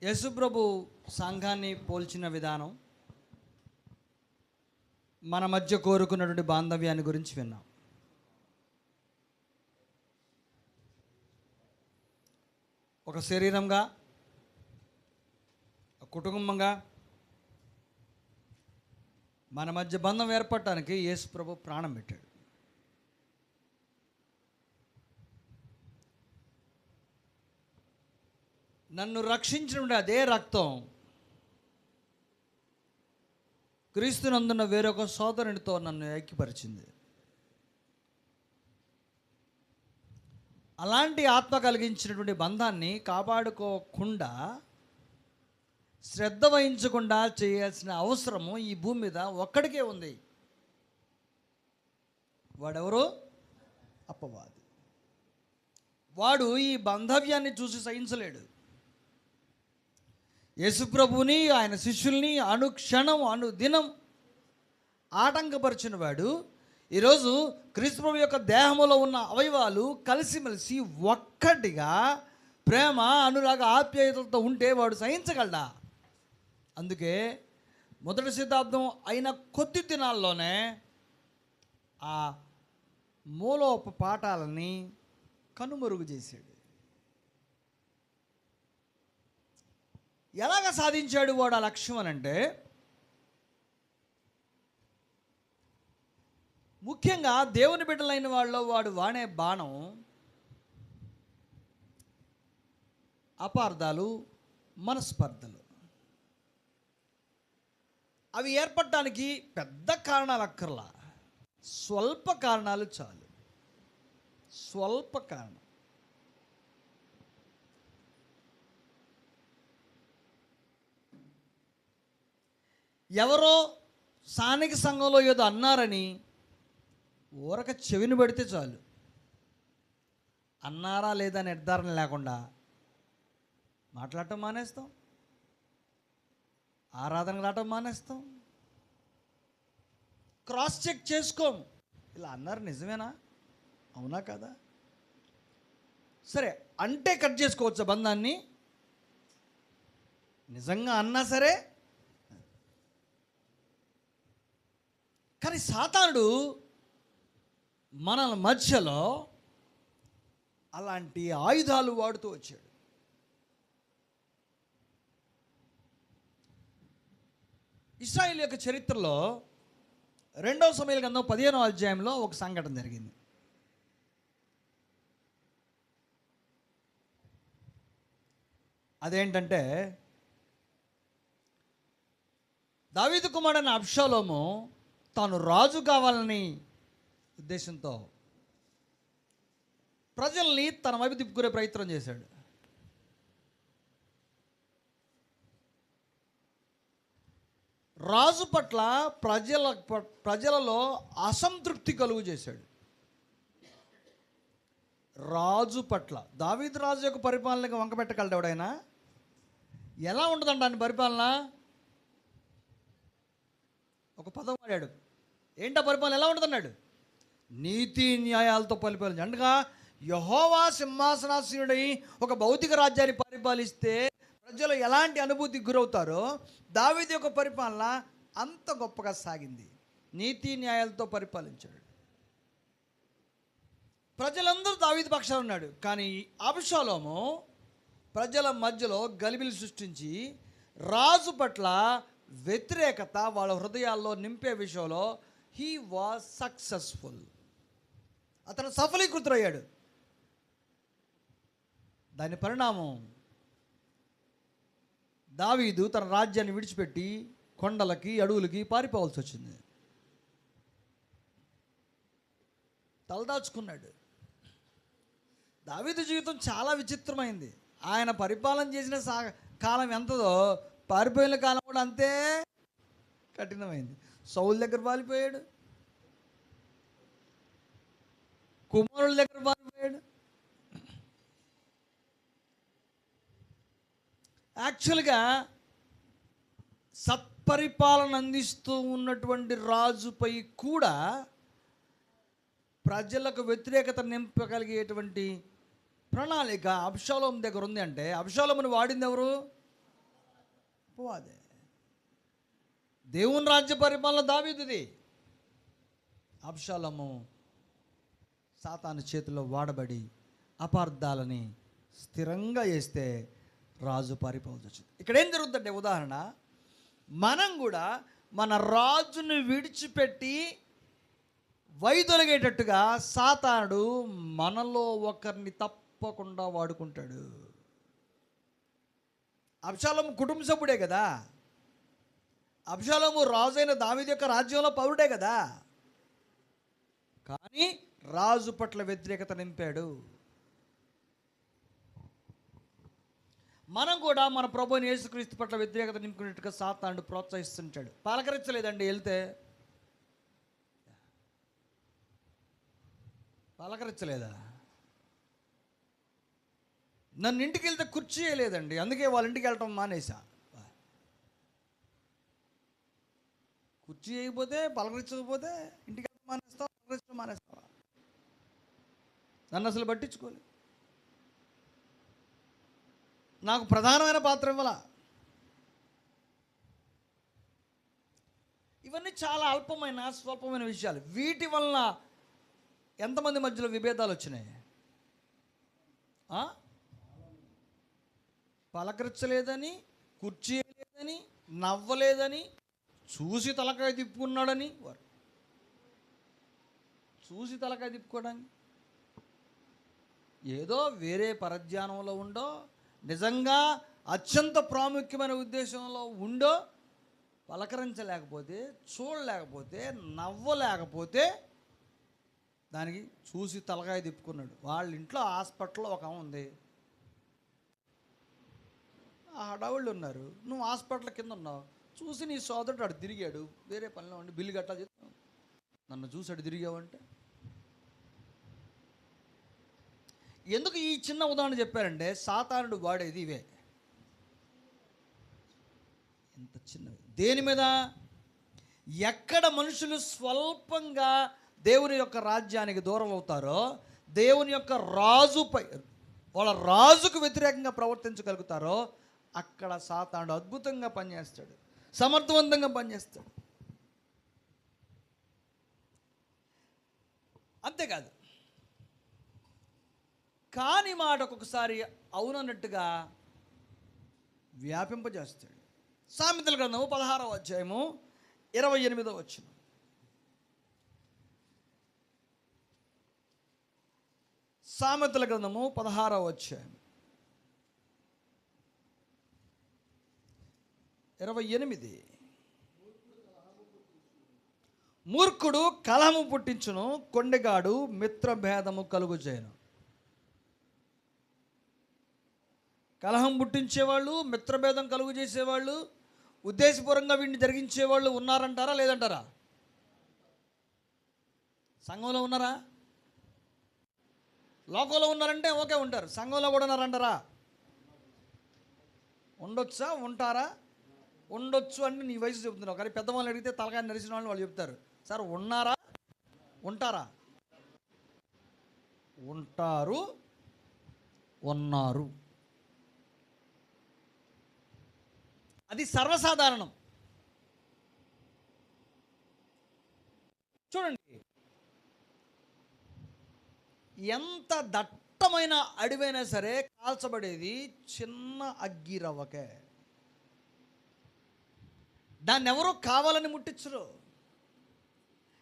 యేసుప్రభు సంఘాన్ని పోల్చిన విధానం, మన మధ్య కోరుకున్నటువంటి బాంధవ్యాన్ని గురించి విన్నాం. ఒక శరీరంగా, కుటుంబంగా మన మధ్య బంధం ఏర్పడటానికి యేసుప్రభు ప్రాణం పెట్టాడు. నన్ను రక్షించిన అదే రక్తం క్రీస్తునందున్న వేరొక సోదరునితో నన్ను ఐక్యపరిచింది. అలాంటి ఆత్మ కలిగించినటువంటి బంధాన్ని కాపాడుకోకుండా, శ్రద్ధ వహించకుండా చేయాల్సిన అవసరము ఈ భూమి మీద ఒక్కడికే ఉంది. వాడెవరు? అపవాది. వాడు ఈ బాంధవ్యాన్ని చూసి సహించలేడు. యేసుప్రభుని, ఆయన శిష్యుల్ని అనుక్షణం అనుదినం ఆటంకపరిచిన వాడు ఈరోజు క్రీస్తుప్రభు యొక్క దేహంలో ఉన్న అవయవాలు కలిసిమెలిసి ఒక్కటిగా ప్రేమ, అనురాగ, ఆప్యాయతలతో ఉంటే వాడు సహించగలడా? అందుకే మొదటి శతాబ్దం అయిన కొద్ది దినాల్లోనే ఆ మూలోప పాఠాలని కనుమరుగు చేశాడు. ఎలాగ సాధించాడు వాడు ఆ లక్ష్యం అని అంటే, ముఖ్యంగా దేవుని బిడ్డలైన వాళ్ళలో వాడు వాడే బాణం అపార్థాలు, మనస్పర్ధలు. అవి ఏర్పడటానికి పెద్ద కారణాలు అక్కర్లా, స్వల్ప కారణాలు చాలు. స్వల్ప కారణం. ఎవరో స్థానిక సంఘంలో ఏదో అన్నారని ఊరక చెవిని పడితే చాలు, అన్నారా లేదా నిర్ధారణ లేకుండా మాట్లాడటం మానేస్తాం, ఆరాధనకు రావటం మానేస్తాం, క్రాస్ చెక్ చేసుకోం. ఇలా అన్నారు, నిజమేనా, అవునా కదా? సరే అంటే కట్ చేసుకోవచ్చా బంధాన్ని? నిజంగా అన్నా సరే. కానీ సాతానుడు మన మధ్యలో అలాంటి ఆయుధాలు వాడుతూ వచ్చాడు. ఇశ్రాయేలు యొక్క చరిత్రలో 2వ సమూయేలు గ్రంథం 15వ అధ్యాయంలో ఒక సంఘటన జరిగింది. అదేంటంటే, దావీదు కుమారుడైన అబ్షాలోము తాను రాజు కావాలని ఉద్దేశంతో ప్రజల్ని తన వైపు తిప్పుకునే ప్రయత్నం చేశాడు. రాజు పట్ల ప్రజలలో అసంతృప్తి కలుగు చేశాడు. రాజు పట్ల దావీదు రాజు యొక్క పరిపాలనకి వంకపెట్టగలడు ఎవడైనా? ఎలా ఉంటుందంట ఆయన పరిపాలన? ఒక పదం వాడాడు. ఏంటా పరిపాలన ఎలా ఉంటుందన్నాడు? నీతి న్యాయాలతో పరిపాలించి. అనగా యెహోవా సింహాసనాసీనుడై ఒక భౌతిక రాజ్యాన్ని పరిపాలిస్తే ప్రజలు ఎలాంటి అనుభూతికి గురవుతారో దావీదు యొక్క పరిపాలన అంత గొప్పగా సాగింది. నీతి న్యాయాలతో పరిపాలించాడు. ప్రజలందరూ దావీదు పక్షాన ఉన్నాడు. కానీ అబ్షాలోము ప్రజల మధ్యలో గలిబిలి సృష్టించి రాజు పట్ల వ్యతిరేకత వాళ్ళ హృదయాల్లో నింపే విషయంలో హీ వాజ్ సక్సెస్ఫుల్. అతను సఫలీకృతుడయ్యాడు. దాని పరిణామం దావీదు తన రాజ్యాన్ని విడిచిపెట్టి కొండలకి, అడవులకి పారిపోవాల్సి వచ్చింది. తలదాచుకున్నాడు. దావీదు జీవితం చాలా విచిత్రమైంది. ఆయన పరిపాలన చేసిన కాలం ఎంతదో పారిపోయిన కాలం కూడా అంతే కఠినమైంది. సౌలు దగ్గర పారిపోయాడు, కుమారుల దగ్గర పారిపోయాడు. యాక్చువల్గా సత్పరిపాలన అందిస్తూ ఉన్నటువంటి రాజుపై కూడా ప్రజలకు వ్యతిరేకత నింపగలిగేటువంటి ప్రణాళిక అబ్షాలోము దగ్గర ఉంది. అంటే అబ్షాలోమును వాడింది ఎవరు? అపవాదే. దేవుని రాజ్య పరిపాలన దావీదుది. అబ్షాలోము సాతాను చేతిలో వాడబడి అపార్థాలని స్థిరంగా వేస్తే రాజు పారిపోవాల్సి వచ్చింది. ఇక్కడ ఏం జరుగుతుందంటే, ఉదాహరణ, మనం కూడా మన రాజుని విడిచిపెట్టి వైదొలిగేటట్టుగా సాతానుడు మనలో ఒకరిని తప్పకుండా వాడుకుంటాడు. అబ్షాలోము కుటుంబ సభ్యుడే కదా, అబ్షాలోము రాజైన దావీదు యొక్క రాజ్యంలో పౌరుడే కదా, కానీ రాజు పట్ల వ్యతిరేకత నింపాడు. మనం కూడా మన ప్రభువుని యేసుక్రీస్తు పట్ల వ్యతిరేకత నింపుకున్నట్టుగా సాతానుడు ప్రోత్సహిస్తుంటాడు. పలకరించలేదండి, వెళ్తే పలకరించలేదా? నన్ను ఇంటికి వెళ్తే కుర్చీ వేయలేదండి, అందుకే వాళ్ళ ఇంటికి వెళ్ళటం మానేసా. కుర్చీ వేయకపోతే, పలకరించకపోతే ఇంటికి వెళ్ళటం మానేస్తావా, పలకరించడం మానేస్తావా? నన్ను అసలు పట్టించుకోలేదు. నాకు ప్రధానమైన పాత్ర ఇవ్వాల. ఇవన్నీ చాలా అల్పమైన స్వల్పమైన విషయాలు. వీటి వలన ఎంతమంది మధ్యలో విభేదాలు వచ్చినాయి? పలకరించలేదని, కుర్చీ లేదని, నవ్వలేదని, చూసి తలకాయ తిప్పుకున్నాడని, వారు చూసి తలకాయ తిప్పుకోవడానికి ఏదో వేరే పరధ్యానంలో ఉండో, నిజంగా అత్యంత ప్రాముఖ్యమైన ఉద్దేశంలో ఉండో, పలకరించలేకపోతే, చూడలేకపోతే, నవ్వలేకపోతే దానికి చూసి తలకాయ తిప్పుకున్నాడు. వాళ్ళ ఇంట్లో హాస్పిటల్లో ఒక ఉంది, ఆ హడావుళ్ళు ఉన్నారు, నువ్వు హాస్పిటల్ కింద ఉన్నావు, చూసి నీ సోదరుడు అటు తిరిగాడు, వేరే పనిలో ఉండి బిల్లు కట్టాలి చెప్తావు, నన్ను చూసి అటు తిరిగావంటే. ఎందుకు ఈ చిన్న ఉదాహరణ చెప్పారంటే, సాతానుడు వాడేది ఇవే. ఎంత చిన్నవి. దేని మీద? ఎక్కడ మనుషులు స్వల్పంగా దేవుని యొక్క రాజ్యానికి దూరం అవుతారో, దేవుని యొక్క రాజుపై, వాళ్ళ రాజుకు వ్యతిరేకంగా ప్రవర్తించగలుగుతారో, అక్కడ సాతానుడు అద్భుతంగా పనిచేస్తాడు, సమర్థవంతంగా పనిచేస్తాడు. అంతేకాదు, కాని మాట ఒక్కొక్కసారి అవునన్నట్టుగా వ్యాపింపజేస్తాడు. సామెతల గ్రంథము 16వ అధ్యాయము 28వ వచనం. సామెతల గ్రంథము 16వ అధ్యాయం 28. మూర్ఖుడు కలహము పుట్టించును, కొండెగాడు మిత్రభేదము కలుగు చేయను. కలహం పుట్టించేవాళ్ళు, మిత్రభేదం కలుగు చేసేవాళ్ళు, ఉద్దేశపూర్వకంగా వీడిని జరిగించేవాళ్ళు ఉన్నారంటారా లేదంటారా? సంఘంలో ఉన్నారా? లోకంలో ఉన్నారంటే ఓకే ఉంటారు, సంఘంలో కూడా ఉన్నారంటారా? ఉండొచ్చా, ఉంటారా? ఉండొచ్చు అంటే నీ వయసు చెబుతున్నావు, కానీ పెద్దవాళ్ళు అడిగితే తలకాయ నరిసిన వాళ్ళు చెప్తారు, సార్ ఉన్నారా, ఉంటారా? ఉంటారు, ఉన్నారు. అది సర్వసాధారణం. చూడండి, ఎంత దట్టమైన అడవైనా సరే కాల్చబడేది చిన్న అగ్గిరవ్వకే. దాన్ని ఎవరో కావాలని ముట్టించరు.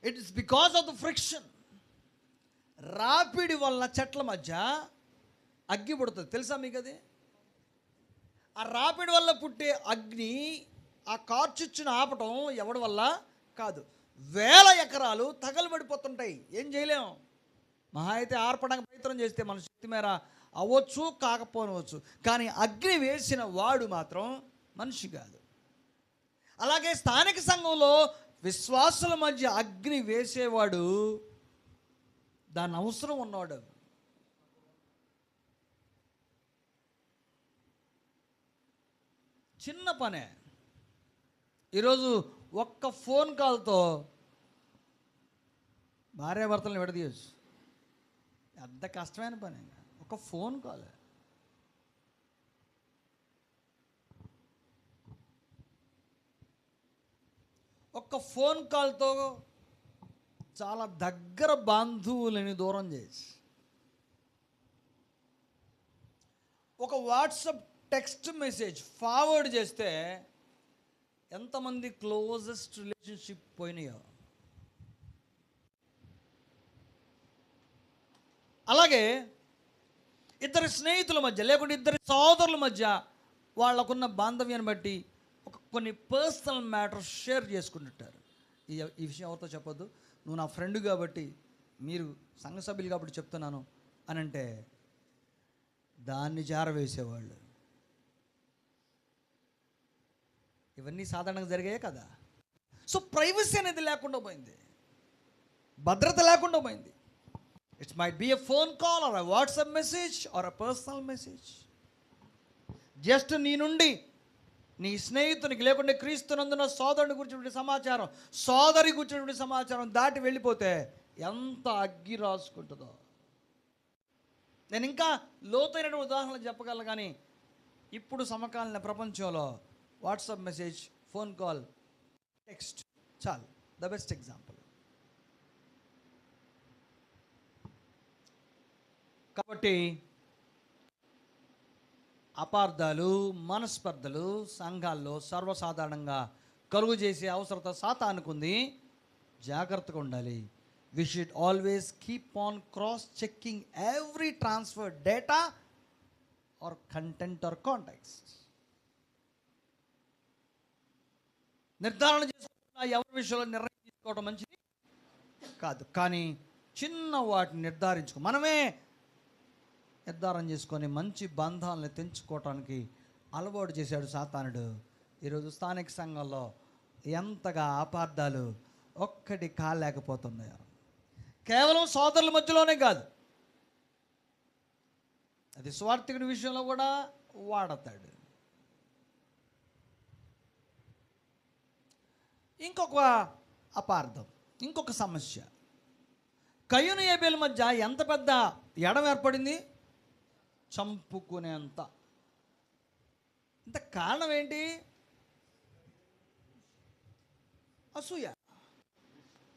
It is because of the friction. రాపిడి వలన చెట్ల మధ్య అగ్గి పుడుతుంది, తెలుసా మీకు అది? ఆ రాపిడి వల్ల పుట్టే అగ్ని, ఆ కార్చిచ్చును ఆపటం ఎవడి వల్ల కాదు. వేల ఎకరాలు తగలబడిపోతుంటాయి, ఏం చేయలేము. మహా అయితే ఆర్పడానికి ప్రయత్నం చేస్తే మన శక్తి మేర అవ్వచ్చు, కాకపోవచ్చు, కానీ అగ్ని వేసిన వాడు మాత్రం మనిషి కాదు. అలాగే స్థానిక సంఘంలో విశ్వాసుల మధ్య అగ్ని వేసేవాడు దాని అవసరం ఉన్నవాడు. చిన్న పనే. ఈరోజు ఒక్క ఫోన్ కాల్తో భార్యాభర్తలను విడదీయచ్చు. పెద్ద కష్టమైన పని, ఒక ఫోన్ కాల్. ఒక్క ఫోన్ కాల్తో చాలా దగ్గర బంధువులని దూరం చేసి, ఒక వాట్సాప్ టెక్స్ట్ మెసేజ్ ఫార్వర్డ్ చేస్తే ఎంతమంది క్లోజెస్ట్ రిలేషన్షిప్ పోయినాయో. అలాగే ఇద్దరు స్నేహితుల మధ్య లేకుంటే ఇద్దరు సోదరుల మధ్య వాళ్ళకున్న బాంధవ్యాన్ని బట్టి కొన్ని పర్సనల్ మ్యాటర్స్ షేర్ చేసుకుంటుంటారు. ఈ విషయం ఎవరితో చెప్పొద్దు, నువ్వు నా ఫ్రెండ్ కాబట్టి, మీరు సంఘ సభ్యులు కాబట్టి చెప్తున్నాను అని అంటే దాన్ని జారవేసేవాళ్ళు. ఇవన్నీ సాధారణంగా జరిగాయే కదా. సో ప్రైవసీ అనేది లేకుండా పోయింది, భద్రత లేకుండా పోయింది. It's might be a phone call or a WhatsApp message or a personal message. Just నీ నుండి నీ స్నేహితునికి లేకుంటే క్రీస్తునందున సోదరుని గురించినటువంటి సమాచారం, సోదరి గురించినటువంటి సమాచారం దాటి వెళ్ళిపోతే ఎంత అగ్గి రాసుకుంటుందో. నేను ఇంకా లోతైన ఉదాహరణలు చెప్పగలను, కానీ ఇప్పుడు సమకాలీన ప్రపంచంలో WhatsApp message, phone call, text చాలు ద బెస్ట్ ఎగ్జాంపుల్. కాబట్టి అపార్థాలు, మనస్పర్ధలు సంఘాల్లో సర్వసాధారణంగా కలుగు చేసే అవసరత సాతానుకుంది. జాగ్రత్తగా ఉండాలి. We should always keep on cross checking every transfer data or content or contacts. నిర్ధారణ చేసుకున్న ఎవరి విషయంలో నిర్ణయం తీసుకోవడం మంచిది కాదు, కానీ చిన్న వాటిని మనమే నిర్ధారణ చేసుకొని మంచి బంధాలను తెంచుకోవటానికి అలవాటు చేశాడు సాతానుడు. ఈరోజు స్థానిక సంఘంలో ఎంతగా అపార్థాలు ఒక్కటి కాలేకపోతున్నాయో. కేవలం సోదరుల మధ్యలోనే కాదు, అది స్వార్థికుడి విషయంలో కూడా వాడతాడు. ఇంకొక అపార్థం, ఇంకొక సమస్య. కయ్యూను ఏబేలు మధ్య ఎంత పెద్ద ఎడం ఏర్పడింది, చంపుకునేంత. ఇంత కారణం ఏంటి? అసూయ.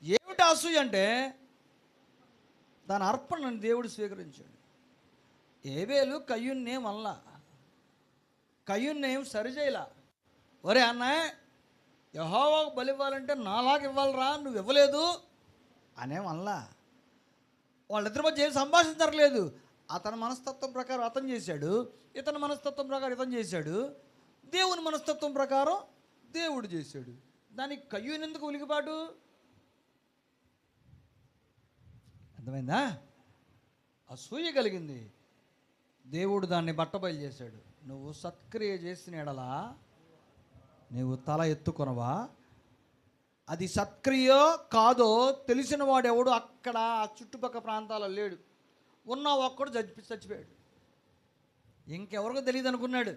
ఏమిటి అసూయ అంటే, దాని అర్పణను దేవుడు స్వీకరించాడు. ఏబేలు కయ్యూన్నేం అనలా, కయ్యూన్నేం సరిచేయలా. ఒరే అన్నయ్య, యెహోవాకు బలి ఇవ్వాలంటే నాలాగా ఇవ్వాలరా, నువ్వు ఇవ్వలేదు అనేమల్లా. వాళ్ళిద్దరి మధ్య ఏం సంభాషణ జరగలేదు. అతని మనస్తత్వం ప్రకారం అతను చేశాడు, ఇతని మనస్తత్వం ప్రకారం ఇతను చేశాడు, దేవుని మనస్తత్వం ప్రకారం దేవుడు చేశాడు. దానికి కయ్యూను ఎందుకు ఉలికిపాటు? అర్థమైందా? అసూయ కలిగింది. దేవుడు దాన్ని బట్టబయలు చేశాడు. నువ్వు సత్క్రియ చేసిన ఎడలా నీవు తల ఎత్తుకొనవా? అది సత్క్రియో కాదో తెలిసిన వాడెవడు అక్కడ ఆ చుట్టుపక్కల ప్రాంతాల్లో లేడు. ఉన్న ఒక్కడు చచ్చిపోయాడు. ఇంకెవరికో తెలియదు అనుకున్నాడు.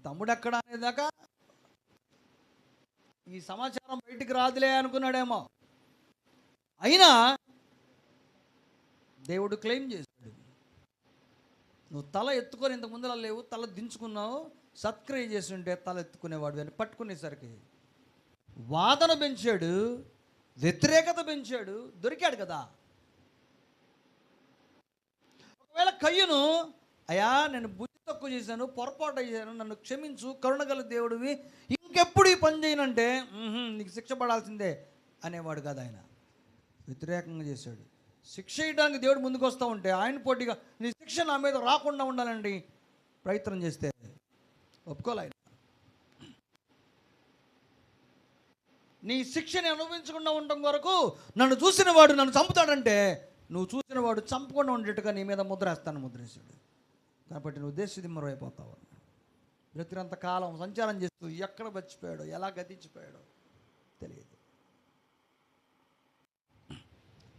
తమ్ముడు ఎక్కడ అనేదాకా ఈ సమాచారం బయటికి రాదులే అనుకున్నాడేమో. అయినా దేవుడు క్లెయిమ్ చేశాడు. నువ్వు తల ఎత్తుకొని ఇంతకు ముందులా లేవు, తల దించుకున్నావు, సత్క్రియ చేసి ఉంటే తల ఎత్తుకునేవాడు అని పట్టుకునేసరికి వాదన పెంచాడు, వ్యతిరేకత పెంచాడు, దొరికాడు కదా. ఒకవేళ కయ్యూను, అయ్యా నేను బుద్ధి తక్కువ చేశాను, పొరపాటు చేశాను, నన్ను క్షమించు, కరుణగల దేవుడివి, ఇంకెప్పుడు ఈ పని చేయనంటే నీకు శిక్ష పడాల్సిందే అనేవాడు కదా. ఆయన వ్యతిరేకంగా చేశాడు. శిక్ష చేయడానికి దేవుడు ముందుకు వస్తూ ఉంటే ఆయన పోటీగా నీ శిక్ష నా మీద రాకుండా ఉండాలండి ప్రయత్నం చేస్తే ఒప్పుకోలే. ఆయన నీ శిక్షని అనుభవించకుండా ఉండటం వరకు నన్ను చూసిన వాడు నన్ను చంపుతాడంటే, నువ్వు చూసిన వాడు చంపకుండా ఉండేట్టుగా నీ మీద ముద్రేస్తాను, ముద్రేశాడు. కాబట్టి నువ్వు దేశదిమ్మరు అయిపోతావు. బ్రతినంత కాలం సంచారం చేస్తూ ఎక్కడ బచ్చిపోయాడో, ఎలా గతించిపోయాడో తెలియదు.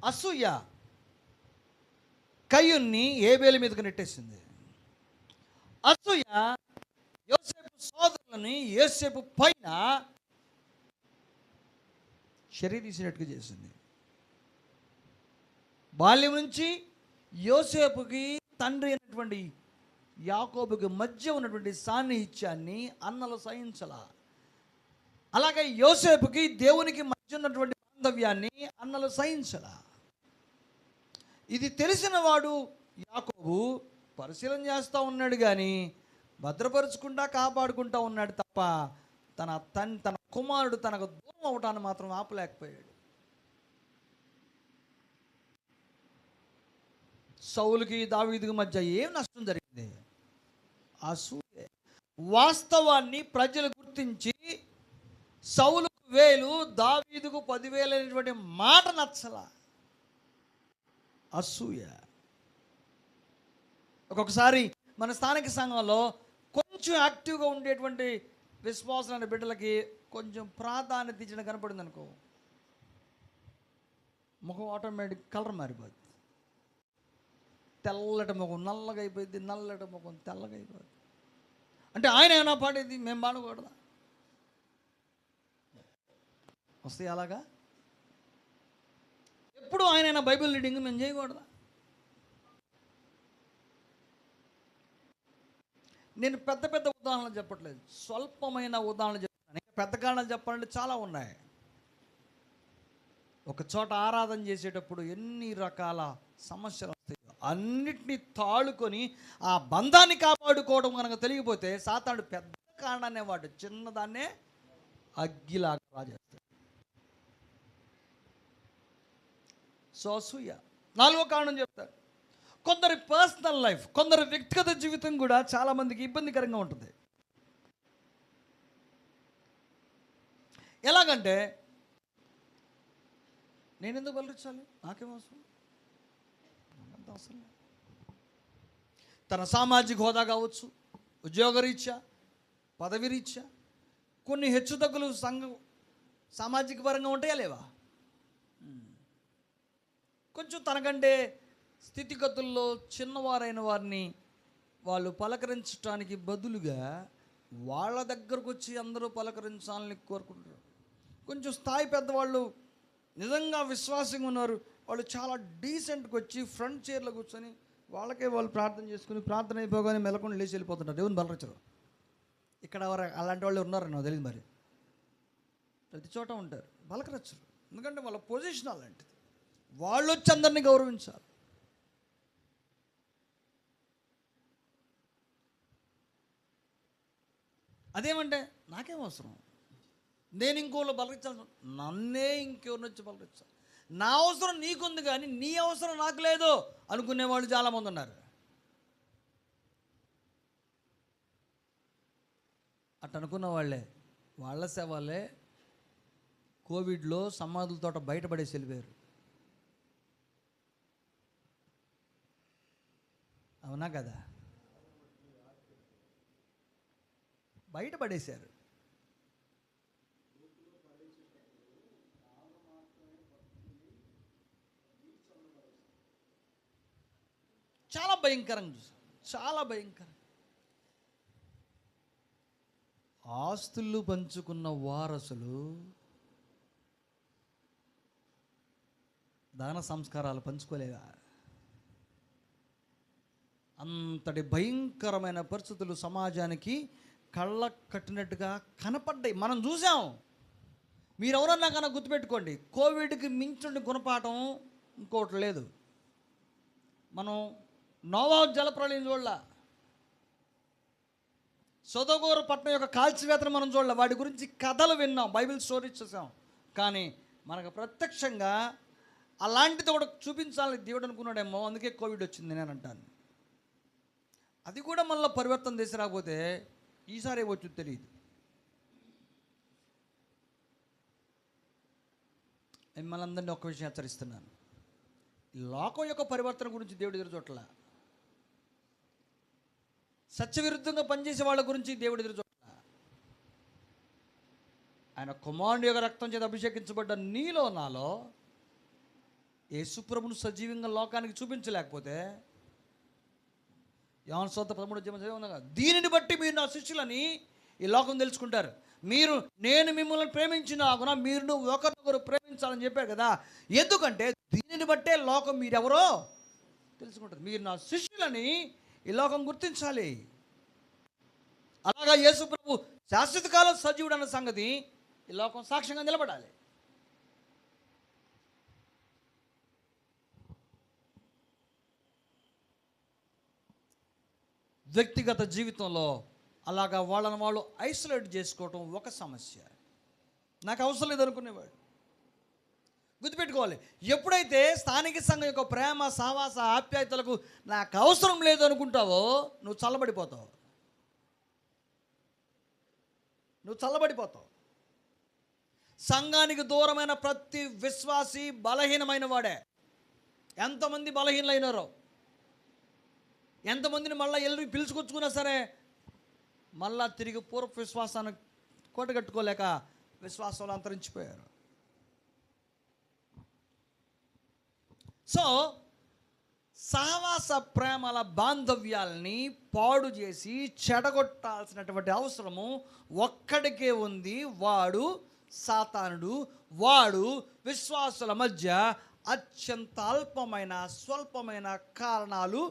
అసూయ కయ్యూన్ని ఏబేలు మీదకు నెట్టేసింది. అసూయ యోసేపు సోదరులని యోసేపు పైన చర్య తీసినట్టుగా చేసింది. బాల్యం నుంచి యోసేపుకి తండ్రి అయినటువంటి యాకోబుకి మధ్య ఉన్నటువంటి సాన్నిహిత్యాన్ని అన్నలు సహించలా. అలాగే యోసేపుకి దేవునికి మధ్య ఉన్నటువంటి బాంధవ్యాన్ని అన్నలు సహించలా. ఇది తెలిసిన వాడు యాకోబు పరిశీలన చేస్తూ ఉన్నాడు, కానీ భద్రపరుచుకుంటా కాపాడుకుంటా ఉన్నాడు తప్ప తన కుమారుడు తనకు దూరం అవటాన్ని మాత్రం ఆపలేకపోయాడు. సౌలుకి దావీదుకి మధ్య ఏం నష్టం జరిగింది? అసూయ. వాస్తవాన్ని ప్రజలు గుర్తించి సౌలుకు 1000 దావీదుకు 10,000 అనేటువంటి మాట నచ్చల. అసూయ. ఒక్కొక్కసారి మన స్థానిక సంఘంలో కొంచెం యాక్టివ్గా ఉండేటువంటి విశ్వాసమైన బిడ్డలకి కొంచెం ప్రాధాన్యత ఇచ్చిన కనపడింది అనుకో, ముఖం ఆటోమేటిక్ కలర్ మారిపోద్ది. తెల్లటి ముఖం నల్లగా అయిపోయింది, నల్లటి ముఖం తెల్లగా అయిపోద్ది. అంటే ఆయన ఏమైనా పాడేది, మేము పాడకూడదా? వస్తాయి అలాగా. ఎప్పుడు ఆయన బైబిల్ రీడింగ్ మేము చేయకూడదా? నేను పెద్ద పెద్ద ఉదాహరణలు చెప్పట్లేదు, స్వల్పమైన ఉదాహరణలు చెప్తాను. ఇంకా పెద్ద కారణాలు చెప్పాలంటే చాలా ఉన్నాయి. ఒక చోట ఆరాధన చేసేటప్పుడు ఎన్ని రకాల సమస్యలు వస్తాయో అన్నిటినీ తాళుకొని ఆ బంధాన్ని కాపాడుకోవడం కనుక తెలియకపోతే సాతానుడు పెద్ద కారణాన్ని వాడు చిన్నదాన్నే అగ్గిలాగా రాజేస్తాడు. సో అసూయ. 4వ కారణం చెప్తారు. కొందరి పర్సనల్ లైఫ్, కొందరి వ్యక్తిగత జీవితం కూడా చాలామందికి ఇబ్బందికరంగా ఉంటుంది. ఎలాగంటే, నేను ఎందుకు బలరించాలి, నాకేం అవసరం, నాకంత అవసరం లేదు. తన సామాజిక హోదా కావచ్చు, ఉద్యోగరీత్యా, పదవి రీత్యా కొన్ని హెచ్చుతగ్గులు సామాజిక పరంగా ఉంటాయా లేవా? కొంచెం తనకంటే స్థితిగతుల్లో చిన్నవారైన వారిని వాళ్ళు పలకరించడానికి బదులుగా వాళ్ళ దగ్గరకు వచ్చి అందరూ పలకరించాలని కోరుకుంటారు. కొంచెం స్థాయి పెద్దవాళ్ళు నిజంగా విశ్వాసంగా ఉన్నారు, వాళ్ళు చాలా డీసెంట్గా వచ్చి ఫ్రంట్ చైర్లో కూర్చొని వాళ్ళకే వాళ్ళు ప్రార్థన చేసుకుని ప్రార్థన అయిపోగానే మెలకుండా లేచి వెళ్ళిపోతుంటారు. దేవుని బలరించరు. ఇక్కడ అలాంటి వాళ్ళు ఉన్నారని నాకు తెలియదు. మరి ప్రతి చోట ఉంటారు, బలకరచ్చరు. ఎందుకంటే వాళ్ళ పొజిషన్ అలాంటిది. వాళ్ళు వచ్చి అందరినీ గౌరవించాలి. అదేమంటే నాకేం అవసరం, నేను ఇంకోళ్ళు బలరించాల్సిన, నన్నే ఇంకెవరిని వచ్చి బలరించాలి. నా అవసరం నీకుంది కానీ నీ అవసరం నాకు లేదు అనుకునేవాళ్ళు చాలామంది ఉన్నారు. అట్ట అనుకున్న వాళ్ళ సేవలే కోవిడ్లో సమాధులతోట బయటపడేసి వెళ్ళిపోయారు. అవునా కదా? బయటపడేశారు. చాలా భయంకరంగా చూసాం, చాలా భయంకరం. ఆస్తులు పంచుకున్న వారసులు దాన సంస్కారాలు పంచుకోలేదా? అంతటి భయంకరమైన పరిస్థితులు సమాజానికి కళ్ళ కట్టినట్టుగా కనపడ్డాయి. మనం చూసాం. మీరు ఎవరన్నా కన్నా గుర్తుపెట్టుకోండి, కోవిడ్కి మించిన గుణపాఠం ఇంకోటి లేదు. మనం నోవా జలప్రళయం చూడలా, సొదొమ పట్టణం యొక్క కాల్చివేతను మనం చూడలే, వాటి గురించి కథలు విన్నాం, బైబిల్ స్టోరీస్ చూసాం. కానీ మనకు ప్రత్యక్షంగా అలాంటిది కూడా చూపించాలని దేవుడు అనుకున్నాడేమో, అందుకే కోవిడ్ వచ్చింది నేను అంటాను. అది కూడా మళ్ళీ పరివర్తన చేసి రాకపోతే ఈసారి ఏమొచ్చు తెలియదు. మిమ్మల్ని అందరినీ ఒక్క విషయం హెచ్చరిస్తున్నాను, లోకం యొక్క పరివర్తన గురించి దేవుడు ఎదురు చూడట్ల, సత్యవిరుద్ధంగా పనిచేసే వాళ్ళ గురించి దేవుడు ఎదురు చూడట్ల. ఆయన కుమారుని యొక్క రక్తం చేత అభిషేకించబడ్డ నీలో నాలో యేసుప్రభును సజీవంగా లోకానికి చూపించలేకపోతే, యోహాను సువార్త 13 దీనిని బట్టి మీరు నా శిష్యులని ఈ లోకం తెలుసుకుంటారు, నేను మిమ్మల్ని ప్రేమించినాగున మీరు ఒకరినొకరు ప్రేమించాలని చెప్పారు కదా. ఎందుకంటే దీనిని బట్టే లోకం మీరెవరో తెలుసుకుంటారు. మీరు నా శిష్యులని ఈ లోకం గుర్తించాలి. అలాగా యేసు ప్రభు శాశ్వత కాలం సజీవుడు అన్న సంగతి ఈ లోకం సాక్ష్యంగా నిలబడాలి. వ్యక్తిగత జీవితంలో అలాగా వాళ్ళని వాళ్ళు ఐసోలేట్ చేసుకోవటం ఒక సమస్య. నాకు అవసరం లేదనుకునేవాడు. గుర్తుపెట్టుకోవాలి, ఎప్పుడైతే స్థానిక సంఘం యొక్క ప్రేమ సహవాస ఆప్యాయతలకు నాకు అవసరం లేదు అనుకుంటావో నువ్వు చల్లబడిపోతావు. సంఘానికి దూరమైన ప్రతి విశ్వాసి బలహీనమైన వాడే. ఎంతమంది బలహీనలైనారో, ఎంతమందిని మళ్ళీ ఎల్లు పిలుచుకొచ్చుకున్నా సరే మళ్ళా తిరిగి పూర్వ విశ్వాసాన్ని కోటగట్టుకోలేక విశ్వాసంలో అంతరించిపోయారు. సో సహవాస ప్రేమల బాంధవ్యాల్ని పాడు చేసి చెడగొట్టాల్సినటువంటి అవసరము ఒక్కడికే ఉంది. వాడు సాతానుడు. వాడు విశ్వాసుల మధ్య అత్యంత అల్పమైన స్వల్పమైన కారణాలు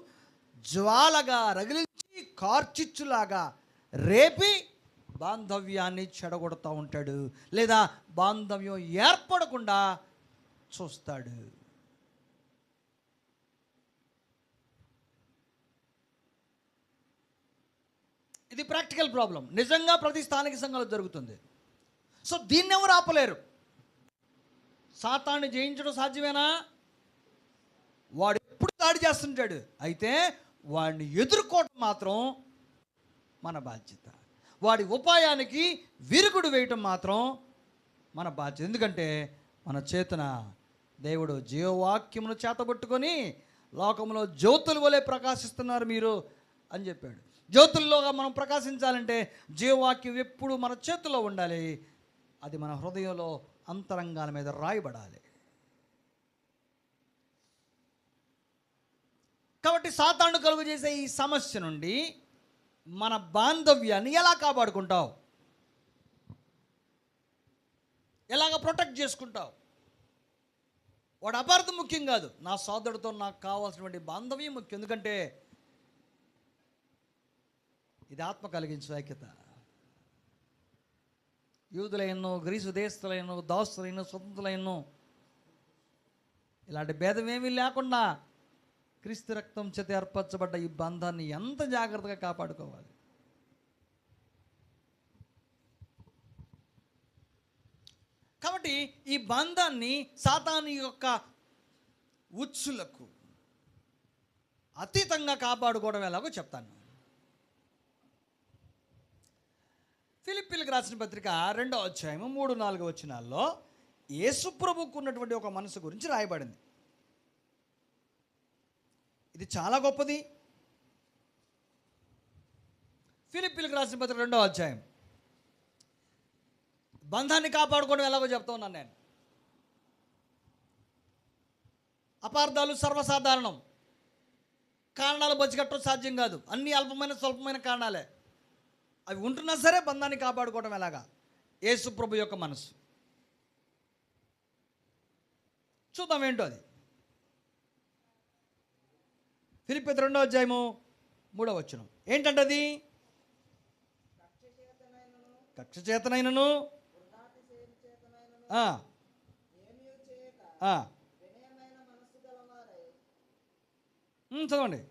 జ్వాలగా రగిలించి కార్చిచ్చులాగా రేపి బాంధవ్యాన్ని చెడగొడతా ఉంటాడు, లేదా బాంధవ్యం ఏర్పడకుండా చూస్తాడు. ఇది ప్రాక్టికల్ ప్రాబ్లం, నిజంగా ప్రతి స్థానిక సంఘంలో జరుగుతుంది. సో దీన్ని ఎవరు ఆపలేరు. సాతాన్ని జయించడం సాధ్యమేనా? వాడు ఎప్పుడు దాడి చేస్తుంటాడు, అయితే వాడిని ఎదుర్కోవడం మాత్రం మన బాధ్యత. వాడి ఉపాయానికి విరుగుడు వేయటం మాత్రం మన బాధ్యత. ఎందుకంటే మన చేతన దేవుడు జీవవాక్యమును చేతబట్టుకొని లోకంలో జ్యోతుల వలె ప్రకాశిస్తున్నారు మీరు అని చెప్పాడు. జ్యోతుల్లోగా మనం ప్రకాశించాలంటే జీవవాక్యం ఎప్పుడు మన చేతిలో ఉండాలి. అది మన హృదయంలో అంతరంగాల మీద రాయబడాలి. కాబట్టి సాతాను కలుగు చేసే ఈ సమస్య నుండి మన బాంధవ్యాన్ని ఎలా కాపాడుకుంటావు, ఎలాగ ప్రొటెక్ట్ చేసుకుంటావు? వాడు అపార్థం ముఖ్యం కాదు, నా సోదరుడితో నాకు కావాల్సినటువంటి బాంధవ్యం ముఖ్యం. ఎందుకంటే ఇది ఆత్మ కలిగించే ఐక్యత. యూదులైనను, గ్రీసు దేశస్తులైనను, దాసులైన, స్వతంత్రులైనను ఇలాంటి భేదమేమీ లేకుండా క్రీస్తు రక్తం చేత ఏర్పరచబడ్డ ఈ బంధాన్ని ఎంత జాగ్రత్తగా కాపాడుకోవాలి. కాబట్టి ఈ బంధాన్ని సాతాను యొక్క ఉచ్చులకు అతీతంగా కాపాడుకోవడం ఎలాగో చెప్తాను. ఫిలిప్పీలకు రాసిన పత్రిక 2వ అధ్యాయము 3-4 వచనాల్లో యేసుప్రభువుకు ఉన్నటువంటి ఒక మనసు గురించి రాయబడింది. ఇది చాలా గొప్పది. ఫిలిప్పీలకు రాసిన పత్రిక 2వ అధ్యాయం. బంధాన్ని కాపాడుకోవడం ఎలాగో చెప్తా ఉన్నాను నేను. అపార్థాలు సర్వసాధారణం, కారణాలు బచ్చికట్టడం సాధ్యం కాదు. అన్ని అల్పమైన స్వల్పమైన కారణాలే. అవి ఉంటున్నా సరే బంధాన్ని కాపాడుకోవడం ఎలాగా? యేసు ప్రభు యొక్క మనసు. చూద్దాం ఏంటో అది. ఫిలిప్పీ 2వ అధ్యాయము 3వ వచనం ఏంటంటే, అది కక్ష చేతనైనను చదవండి.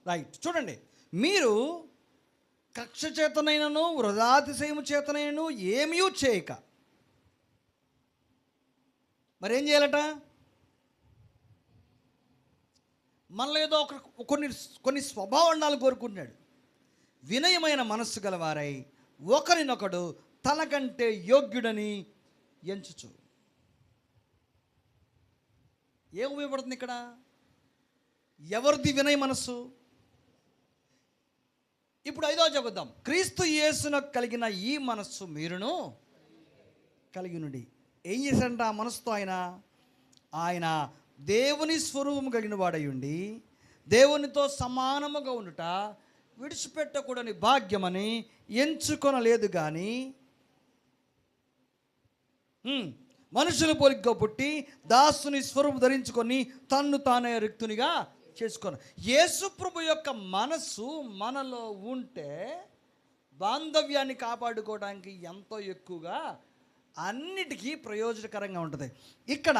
రైట్, చూడండి. మీరు కక్ష చేతనైనను వృధాతిశయము చేతనైనను ఏమీ చేయక, మరేం చేయాలట? మనలో ఏదో కొన్ని స్వభావాలు కోరుకుంటున్నాడు. వినయమైన మనస్సు గలవారై ఒకరినొకడు తనకంటే యోగ్యుడని ఎంచుచు. ఏం ఉపయోగపడుతుంది ఇక్కడ? ఎవరిది వినయ మనస్సు? ఇప్పుడు 5వ చెబుదాం. క్రీస్తు యేసునకు కలిగిన ఈ మనస్సు మీరును కలిగి నుండి ఏం చేశాడంట ఆ మనసుతో ఆయన దేవుని స్వరూపము కలిగిన వాడై ఉండి దేవునితో సమానముగా ఉండుట విడిచిపెట్టకూడని భాగ్యమని ఎంచుకొనలేదు కానీ మనుషుల పోలికగా పుట్టి దాసుని స్వరూపం ధరించుకొని తన్ను తానే రిక్తునిగా చేసుకొని. యేసుప్రభు యొక్క మనస్సు మనలో ఉంటే బాంధవ్యాన్ని కాపాడుకోవడానికి ఎంతో ఎక్కువగా అన్నిటికీ ప్రయోజనకరంగా ఉంటుంది. ఇక్కడ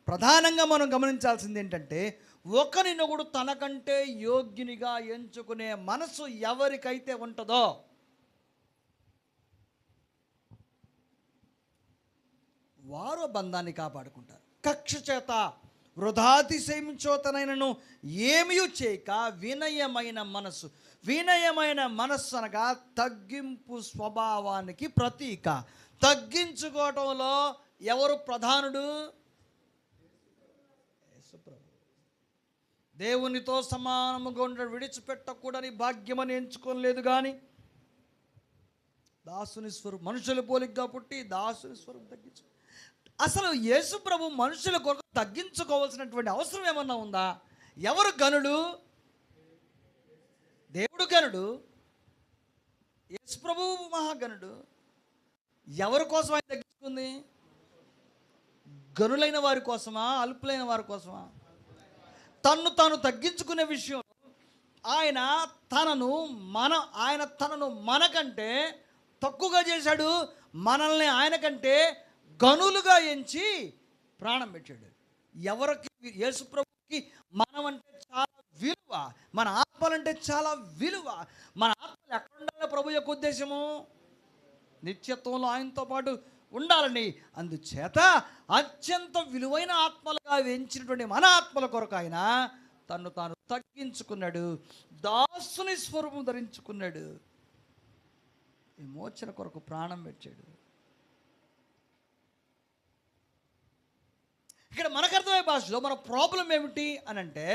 ప్రధానంగా మనం గమనించాల్సింది ఏంటంటే, ఒకరినొకడు తనకంటే యోగ్యునిగా ఎంచుకునే మనసు ఎవరికైతే ఉంటుందో వారు బంధాన్ని కాపాడుకుంటారు. కక్ష చేత వృధాతిశయించోతనైనను ఏమీ చేయక వినయమైన మనస్సు అనగా తగ్గింపు స్వభావానికి ప్రతీక. తగ్గించుకోవటంలో ఎవరు ప్రధానుడు? దేవునితో సమానముగా ఉండ విడిచిపెట్టకూడని భాగ్యమని ఎంచుకోలేదు కానీ దాసుని స్వరూపం, మనుషుల పోలికగా పుట్టి దాసుని స్వరూపం తగ్గించు. అసలు యేసు ప్రభు మనుషుల కొరకు తగ్గించుకోవాల్సినటువంటి అవసరం ఏమన్నా ఉందా? ఎవరు గనుడు? దేవుడు గనుడు, యేసు ప్రభు మహాగనుడు. ఎవరి కోసం ఆయన తగ్గించుకుంది? గనులైన వారి కోసమా, అల్పులైన వారి కోసమా? తన్ను తాను తగ్గించుకునే విషయం ఆయన తనను మనకంటే తక్కువగా చేశాడు. మనల్ని ఆయన కంటే గనులుగా ఎంచి ప్రాణం పెట్టాడు. ఎవరికి? యేసు ప్రభుకి మనం అంటే చాలా విలువ, మన ఆత్మలంటే చాలా విలువ. మన ఆత్మలు ఎక్కడ ఉండాలి? ప్రభు యొక్క ఉద్దేశము నిత్యత్వంలో ఆయనతో పాటు ఉండాలని. అందుచేత అత్యంత విలువైన ఆత్మలుగా ఎంచినటువంటి మన ఆత్మల కొరకు ఆయన తను తాను తగ్గించుకున్నాడు, దాసుని స్వరూపం ధరించుకున్నాడు, విమోచన కొరకు ప్రాణం పెట్టాడు. ఇక్కడ మనకు అర్థమయ్యే భాషలో మన ప్రాబ్లం ఏమిటి అని అంటే,